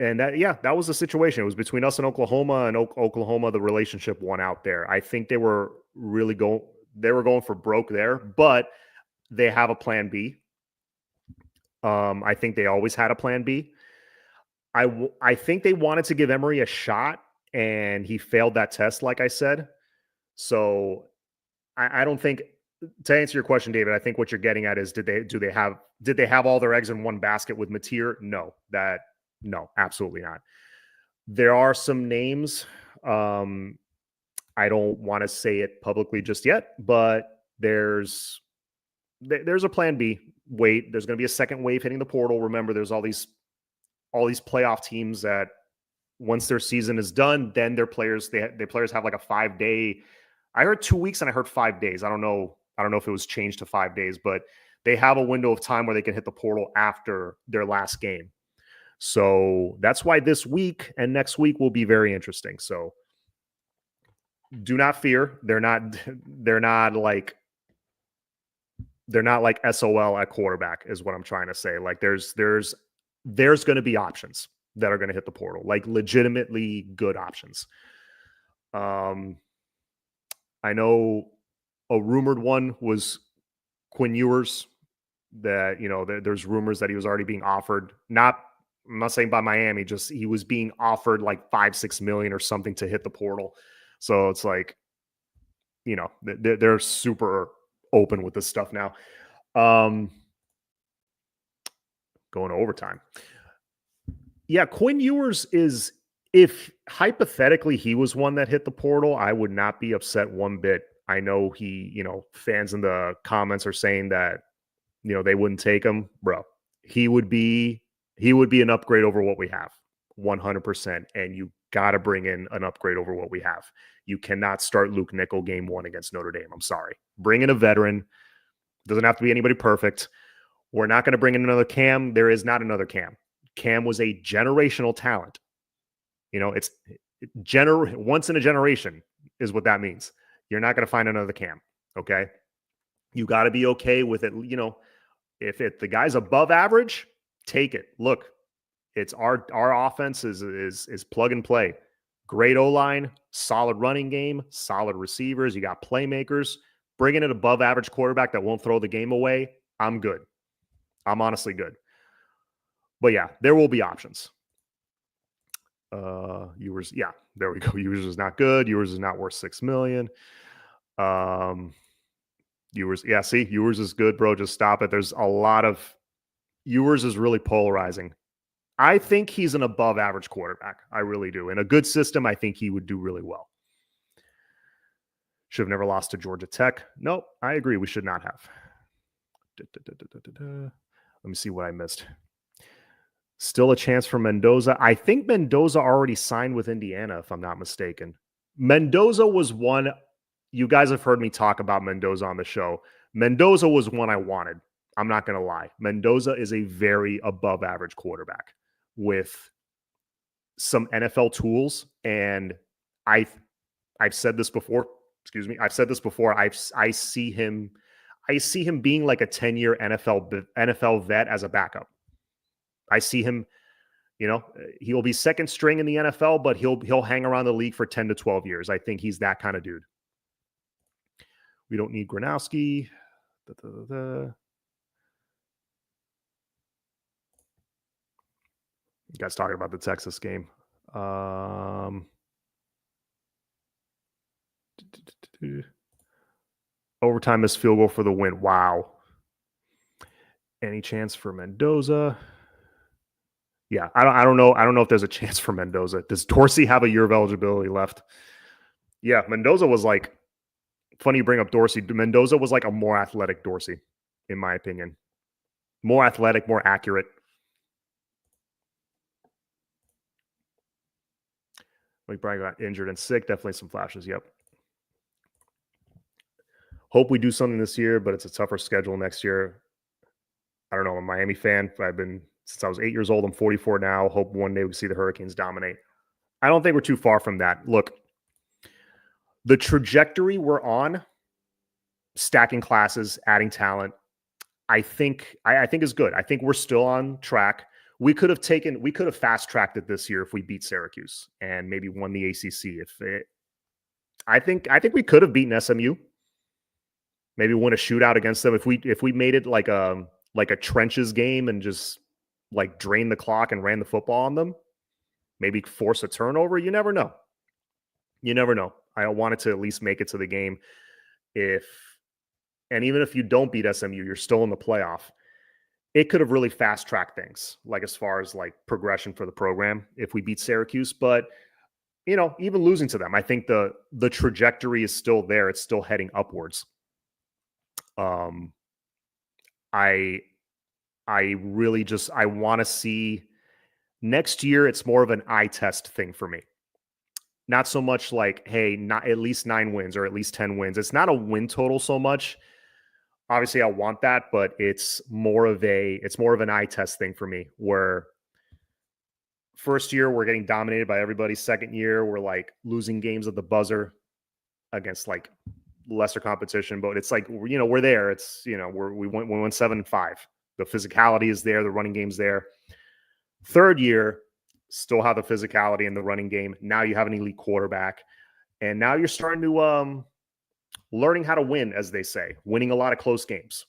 And that was the situation. It was between us and Oklahoma, and Oklahoma, the relationship won out there. I think they were going for broke there, but they have a plan B. I think they always had a plan B. I think they wanted to give Emery a shot, and he failed that test, like I said. So I don't think, to answer your question, David, I think what you're getting at is did they have all their eggs in one basket with Mateer? No, absolutely not. There are some names. I don't want to say it publicly just yet, but there's a plan B. Wait, there's going to be a second wave hitting the portal. Remember, there's all these playoff teams that once their season is done, then their players have like a 5-day. I heard 2 weeks and I heard 5 days. I don't know if it was changed to 5 days, but they have a window of time where they can hit the portal after their last game. So that's why this week and next week will be very interesting. So do not fear. They're not like SOL at quarterback is what I'm trying to say. Like there's going to be options that are going to hit the portal, like legitimately good options. I know a rumored one was Quinn Ewers, that, there's rumors that he was already being offered. I'm not saying by Miami, just he was being offered like 5-6 million or something to hit the portal. So it's like, they're super open with this stuff now. Going to overtime. Yeah, Quinn Ewers is, if hypothetically he was one that hit the portal, I would not be upset one bit. I know fans in the comments are saying that, they wouldn't take him. Bro, he would be an upgrade over what we have, 100%. And you got to bring in an upgrade over what we have. You cannot start Luke Nickel game 1 against Notre Dame. I'm sorry. Bring in a veteran. Doesn't have to be anybody perfect. We're not going to bring in another Cam. There is not another Cam. Cam was a generational talent. It's once in a generation is what that means. You're not going to find another Cam. Okay. You got to be okay with it. If the guy's above average, take it. Look, it's our offense is plug and play. Great O-line, solid running game, solid receivers. You got playmakers. Bringing an above average quarterback that won't throw the game away, I'm good. I'm honestly good. But yeah, there will be options. Ewers, yeah, there we go. Ewers is not good. Ewers is not worth $6 million. Ewers, yeah, see, Ewers is good, bro. Just stop it. There's a lot of Ewers is really polarizing. I think he's an above average quarterback. I really do. In a good system, I think he would do really well. Should have never lost to Georgia Tech. Nope, I agree. We should not have. Let me see what I missed. Still a chance for Mendoza. I think Mendoza already signed with Indiana, if I'm not mistaken. Mendoza was one. You guys have heard me talk about Mendoza on the show. Mendoza was one I wanted. I'm not going to lie. Mendoza is a very above average quarterback with some NFL tools. And I've said this before. Excuse me. I've said this before. I see him being like a 10-year NFL vet as a backup. I see him, he will be second string in the NFL, but he'll hang around the league for 10 to 12 years. I think he's that kind of dude. We don't need Gronowski. You guys talking about the Texas game. Overtime missed field goal for the win. Wow. Any chance for Mendoza? Yeah, I don't know. I don't know if there's a chance for Mendoza. Does Dorsey have a year of eligibility left? Yeah, Mendoza was like, funny you bring up Dorsey. Mendoza was like a more athletic Dorsey, in my opinion. More athletic, more accurate. Like Brian got injured and sick. Definitely some flashes. Yep. Hope we do something this year, but it's a tougher schedule next year. I don't know. I'm a Miami fan. I've been since I was 8 years old. I'm 44 now. Hope one day we see the Hurricanes dominate. I don't think we're too far from that. Look, the trajectory we're on, stacking classes, adding talent, I think is good. I think we're still on track. We could have fast tracked it this year if we beat Syracuse and maybe won the ACC. I think we could have beaten SMU. Maybe win a shootout against them if we made it like a like a trenches game and just like drain the clock and ran the football on them, maybe force a turnover. You never know. You never know. I wanted to at least make it to the game. And even if you don't beat SMU, you're still in the playoff. It could have really fast tracked things, like as far as like progression for the program if we beat Syracuse. But even losing to them, I think the trajectory is still there. It's still heading upwards. I really just I want to see next year. It's more of an eye test thing for me. Not so much like, hey, not at least 9 wins or at least 10 wins. It's not a win total so much. Obviously, I want that, but it's more of an eye test thing for me. Where first year we're getting dominated by everybody. Second year we're like losing games at the buzzer against like lesser competition, but it's like we're there. It's we went 7-5. The physicality is there. The running game's there. Third year, still have the physicality in the running game. Now you have an elite quarterback, and now you're starting to learning how to win, as they say, winning a lot of close games.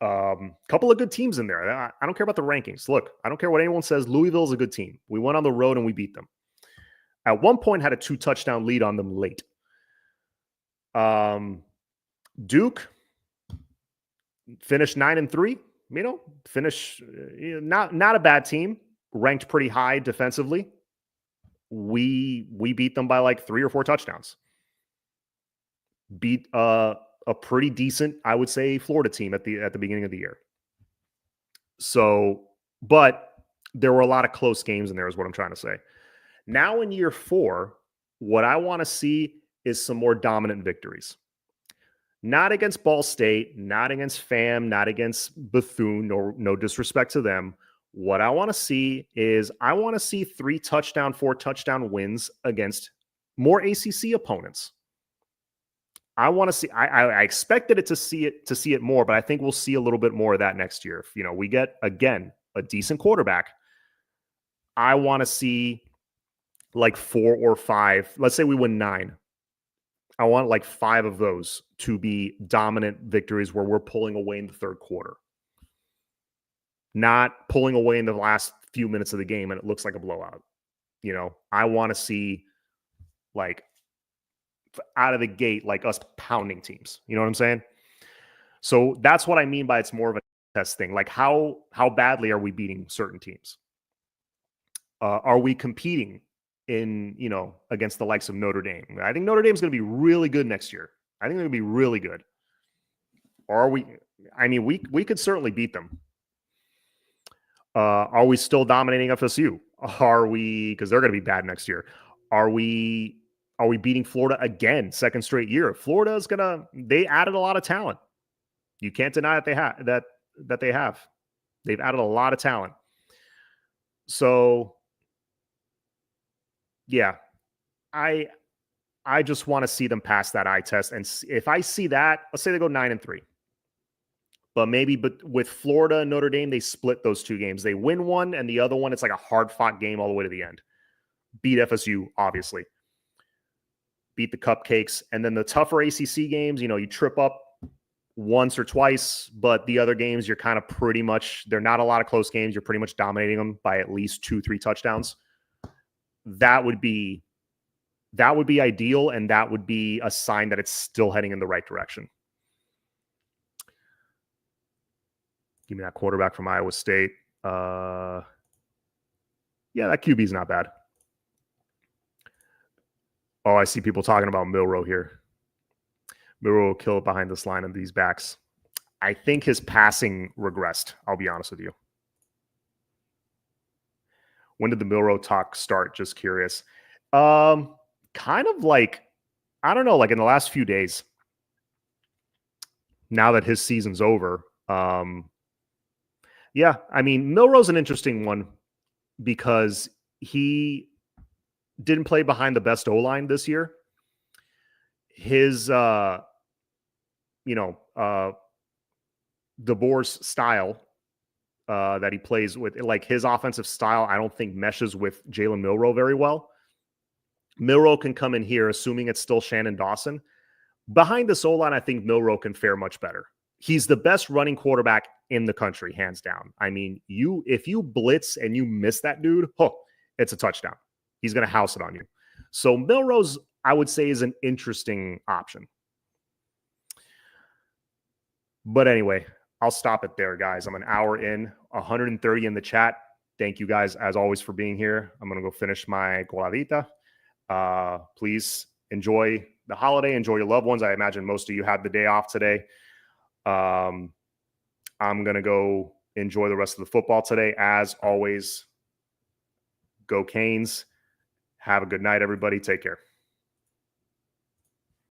Couple of good teams in there. I don't care about the rankings. Look, I don't care what anyone says. Louisville is a good team. We went on the road and we beat them. At one point, had a 2-touchdown lead on them late. Duke finished 9-3. Not a bad team. Ranked pretty high defensively. We beat them by like 3 or 4 touchdowns. Beat a pretty decent, I would say, Florida team at the beginning of the year. So, but there were a lot of close games in there, is what I'm trying to say. Now in year 4, what I want to see is some more dominant victories. Not against Ball State, not against FAM, not against Bethune, no disrespect to them. What I want to see is 3 touchdown, 4 touchdown wins against more ACC opponents. I want to see. I expected it to see it more, but I think we'll see a little bit more of that next year. If we get again a decent quarterback, I want to see like 4 or 5. Let's say we win 9. I want like 5 of those to be dominant victories where we're pulling away in the third quarter, not pulling away in the last few minutes of the game and it looks like a blowout. I want to see like out of the gate, like us pounding teams. You know what I'm saying? So that's what I mean by it's more of a test thing. Like how badly are we beating certain teams? Are we competing in, against the likes of Notre Dame? I think Notre Dame is going to be really good next year. I think they're going to be really good. Or are we? I mean, we could certainly beat them. Are we still dominating FSU? Are we? Because they're going to be bad next year. Are we beating Florida again, second straight year? Florida is they added a lot of talent. You can't deny that they have. They've added a lot of talent. So yeah, I just want to see them pass that eye test. And if I see that, let's say they go 9-3. But with Florida and Notre Dame, they split those 2 games. They win one, and the other one, it's like a hard-fought game all the way to the end. Beat FSU, obviously. Beat the Cupcakes. And then the tougher ACC games, you trip up once or twice, but the other games, you're kind of pretty much, they're not a lot of close games. You're pretty much dominating them by at least 2-3 touchdowns. That would be ideal, and that would be a sign that it's still heading in the right direction. Give me that quarterback from Iowa State. Yeah, that QB is not bad. Oh, I see people talking about Milroe here. Milroe will kill it behind this line of these backs. I think his passing regressed. I'll be honest with you. When did the Milroe talk start? Just curious. Kind of like, I don't know, like in the last few days. Now that his season's over. Yeah, I mean, Milroe's an interesting one because he didn't play behind the best O-line this year. His, DeBoer's style that he plays with, like his offensive style, I don't think meshes with Jalen Milroe very well. Milroe can come in here, assuming it's still Shannon Dawson. Behind this O-line, I think Milroe can fare much better. He's the best running quarterback in the country, hands down. I mean, if you blitz and you miss that dude, it's a touchdown. He's going to house it on you. So Milrose, I would say, is an interesting option. But anyway, I'll stop it there, guys. I'm an hour in, 130 in the chat. Thank you guys, as always, for being here. I'm going to go finish my coladita. Please enjoy the holiday. Enjoy your loved ones. I imagine most of you had the day off today. I'm going to go enjoy the rest of the football today. As always, go Canes. Have a good night, everybody. Take care.